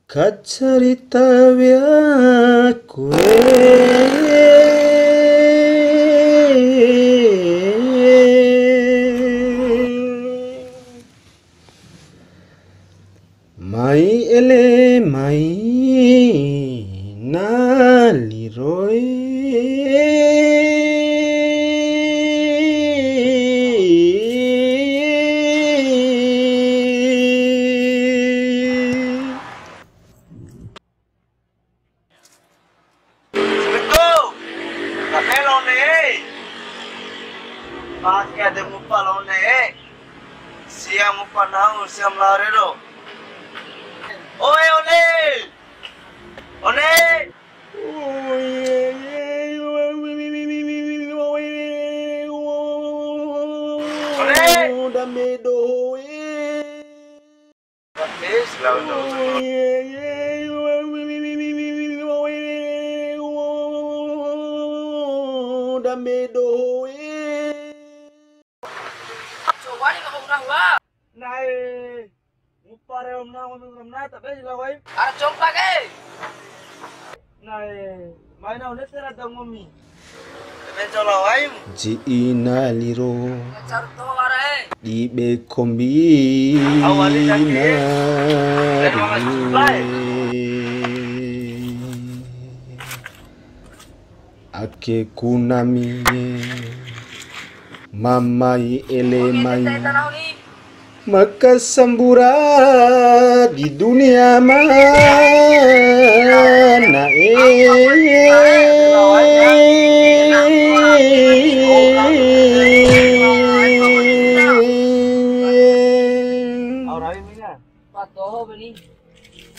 Kacarita kue mai ele mai naliroe Pakai ada mupa lone, siang mupa nau, siang larero. Oi one, one. Coba nih kamu udah lah. Nai, upare omna tapi lawai. Ada coba ke? Nai, main awalnya saya ada mami. Tapi lawai. ji inaliro Cari tahu arah. di bekombi ake kunami mamai ele mai maka sambura di dunia mana Aurai mina, Patoho beli.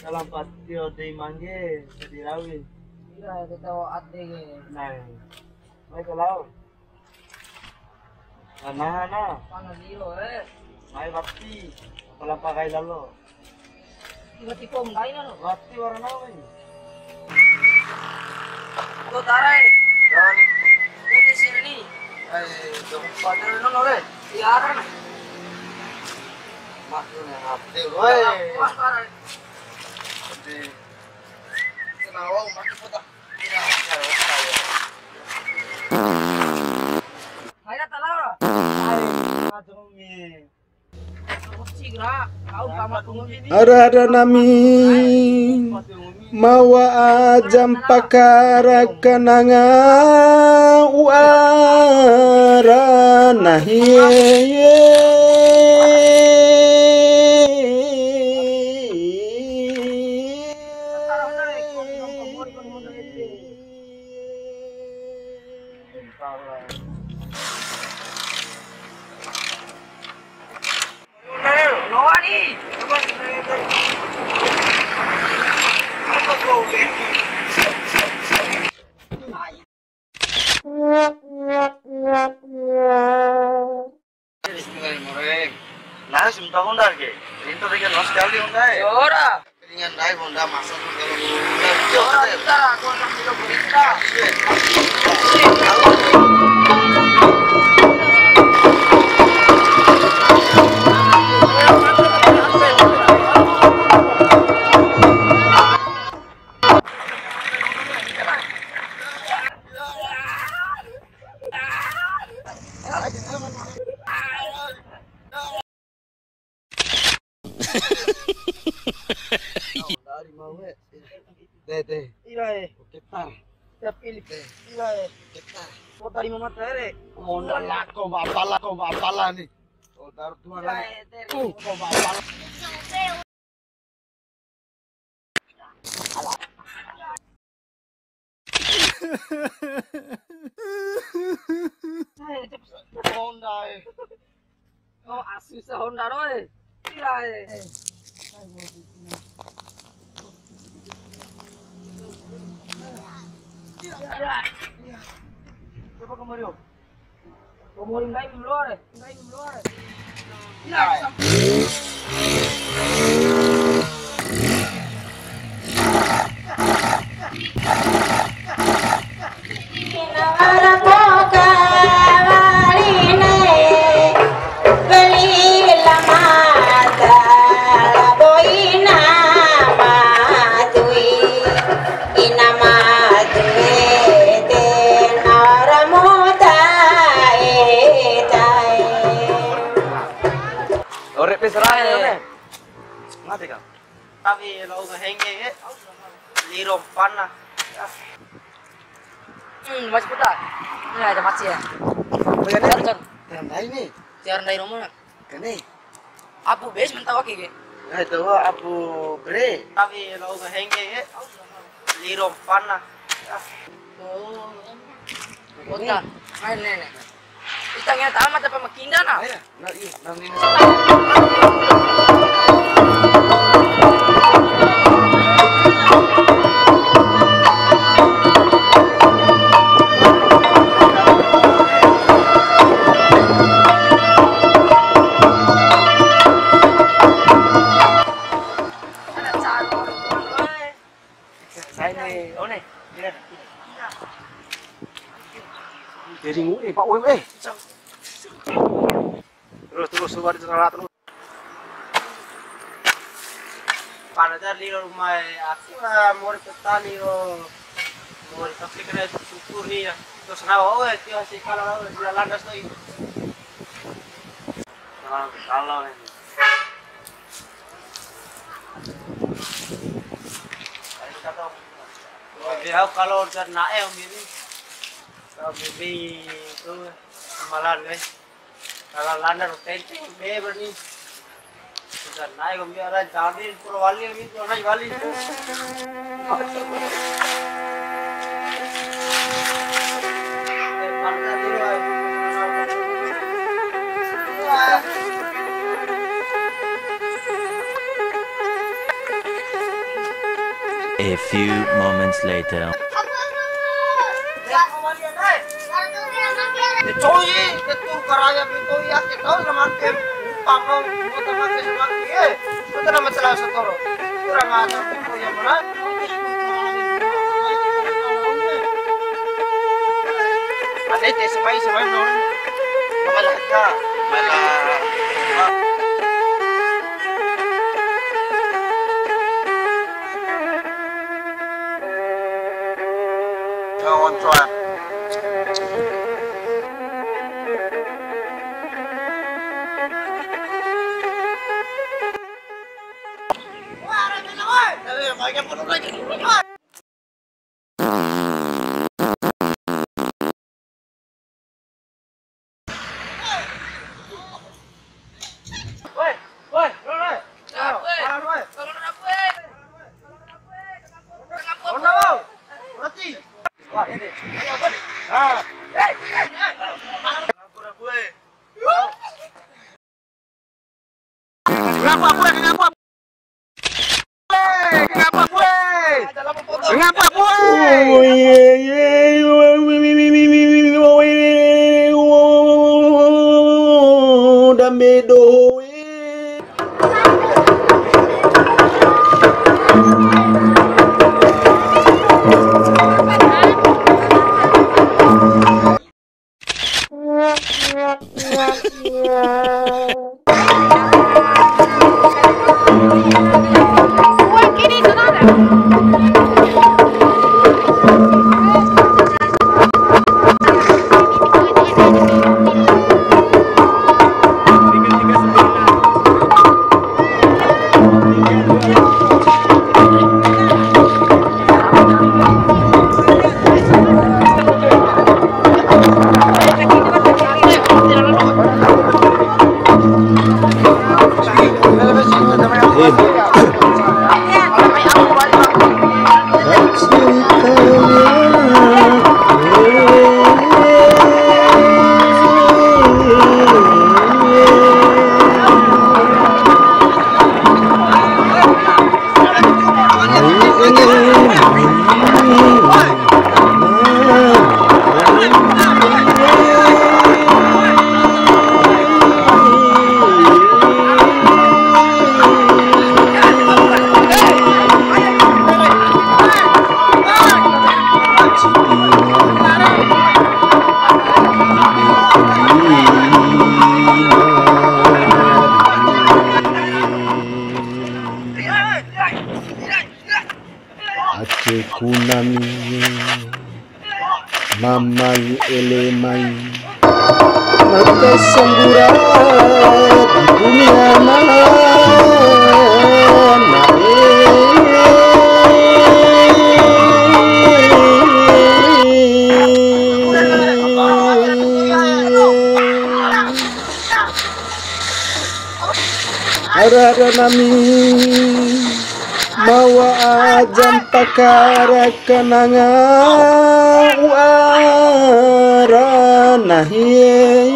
dalam patio di mangge di rawi. Iya, kita tahu ate. Nai, mai kalau. Nah. Mana dilo Mai bakti, kalau pakai lalu. Tiba-tiba mulai na no. Bakti warna apa ini? Kau tarai. Dan, Kita sini nih. jom pacar ini nore. Siaran. Maksudnya hati, Mas tarai. Kenapa makin putar? Hai talara. Sigra, kau kamu tunggu ini. ada nami mawa ajam pakara kananga uara Noa nih. Nah, sumpah Honda ke. Ini tuh dengan sekali Honda ya. Ora. Dengan naik Honda masa tuh kalau. Ora kita aku nak video berita. Dari mau Teh. Irae. Ketar. Siap pilih. Irae. Ketar. Kau tadi mama tere. Honda lako bapala nih. Oh, taruh tuan lagi. Irae tere. Kau bapala. Honda eh. Oh asus sa Honda roy. Irae. Coba kemari om. Como ngai mlore. Ngai mlore. Irae. mati kan? Tapi lo nggak hengge, lirong panah. Mas putar. Ini ada mati ya. Bagaimana? Yang lain nih. Jangan dari rumah. Kene. Abu bes mentah oke ke? Nah itu abu bre. Tapi lo nggak hengge, lirong panah. Oh. Putar. Main nenek. Kita nggak tahu mata pemakinda na. Ayo, nah iya, nah ini. Jadi nguri Pak Wem terus luar di tengah terus. Pada di rumah aku lah mau petani mau tapi kena syukur nih ya. Terus nawa itu sih kalau dia landas tuh. Kalau ini. Dia kalau udah naik ini. Kalau bibi itu malah guys. Kalau landar tenti beber nih. Sudah naik biara jadi Purwali ini naik kali. A few moments later. Coy, ketur karaya itu ya kita sama tem pangau kita pakai sama dia. Kita nama salah satu. Kurang ada itu yang mana? Ada itu sampai non. Malah kita malah kawan coy. Kenapa gue? Aceh kunami mamai elemai maka sembura di dunia mana Arara nami mawa ajam pakara kananga uara nahie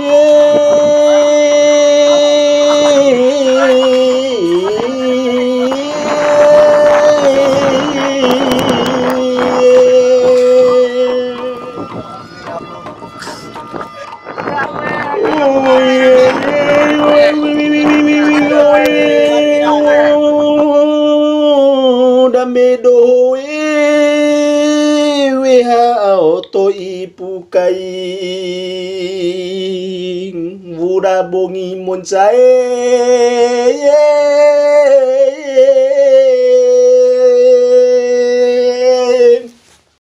damedo weha auto ipukai vuda bongi monsae